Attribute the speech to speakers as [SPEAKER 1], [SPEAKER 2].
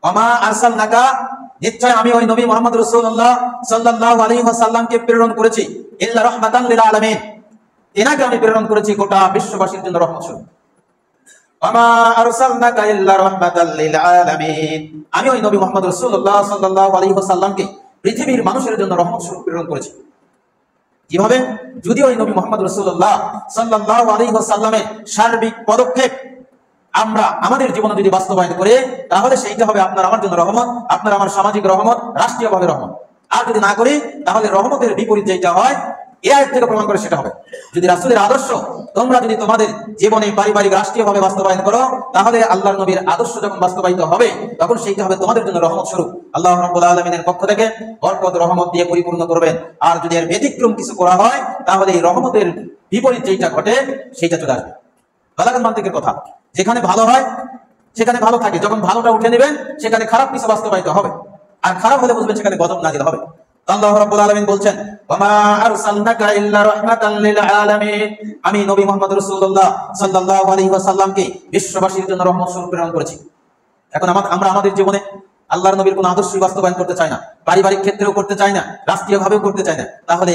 [SPEAKER 1] ওমা আরসালনাকা, নিশ্চয় আমি ওই নবী মুহাম্মদ রাসূলুল্লাহ সাল্লাল্লাহু আলাইহি ওয়াসাল্লামকে প্রেরণ করেছি ইল্লা রাহমাতাল লিল আলামিন, এনাকে আমি প্রেরণ করেছি গোটা বিশ্ববাসীর জন্য রহমত স্বরূপ। ওমা আরসালনাকা ইল্লা রাহমাতাল লিল আলামিন, আমি ওই নবী মুহাম্মদ রাসূলুল্লাহ সাল্লাল্লাহু আলাইহি ওয়াসাল্লামকে পৃথিবীর মানুষের জন্য রহমত স্বরূপ প্রেরণ করেছি। কিভাবে? যদি ওই নবী মুহাম্মদ রাসূলুল্লাহ সাল্লাল্লাহু আলাইহি ওয়াসাল্লামের সার্বিক পদক্ষেপ আমরা আমাদের জীবনে যদি বাস্তবায়ন করে, তাহলে সেইটা হবে আপনার আমার জন্য রহমত, আপনার আমার সামাজিক রহমত, রাষ্ট্রীয়ভাবে রহমত। আর যদি না করি, তাহলে রহমতের বিপরীত যেটা হয়, এই আয়াত থেকে প্রমাণ করে সেটা হবে। যদি রাসূলের আদর্শ তোমরা যদি তোমাদের জীবনে পারিবারিক রাষ্ট্রীয়ভাবে বাস্তবায়ন করো, তাহলে আল্লাহর নবীর আদর্শ যখন বাস্তবায়িত হবে, তখন সেইটা হবে তোমাদের জন্য রহমত স্বরূপ। আল্লাহ রাব্বুল আলামিনের পক্ষ থেকে বরকত রহমত দিয়ে পরিপূর্ণ করবেন। আর যদি এর ব্যতিক্রম কিছু করা হয়, তাহলে এই রহমতের বিপরীত যেটা ঘটে সেইটা চলে আসবে। বালাগান মান্তিকের কথা, যেখানে ভালো হয় সেখানে ভালো থাকে, যখন ভালোটা উঠে নেবেন সেখানে খারাপ কিছু বাস্তবায়িত হবে, আর খারাপ হলে বুঝবেন সেখানে গজব নাজিল হবে। আল্লাহ রাব্বুল আলামিন বলছেন, ওমা আরসালনাকা ইল্লা রাহমাতাল লিল আলামিন, আমি নবী মুহাম্মদ রাসূলুল্লাহ সাল্লাল্লাহু আলাইহি ওয়াসাল্লামকে বিশ্ববাসীর জন্য রহমত স্বরূপ প্রেরণ করেছি। এখন আমরা আমাদের জীবনে আল্লাহর নবীর কোন আদর্শ বাস্তবায়ন করতে চাই না, পারিবারিক ক্ষেত্রেও করতে চাই না, রাষ্ট্রীয়ভাবেও করতে চাই না, তাহলে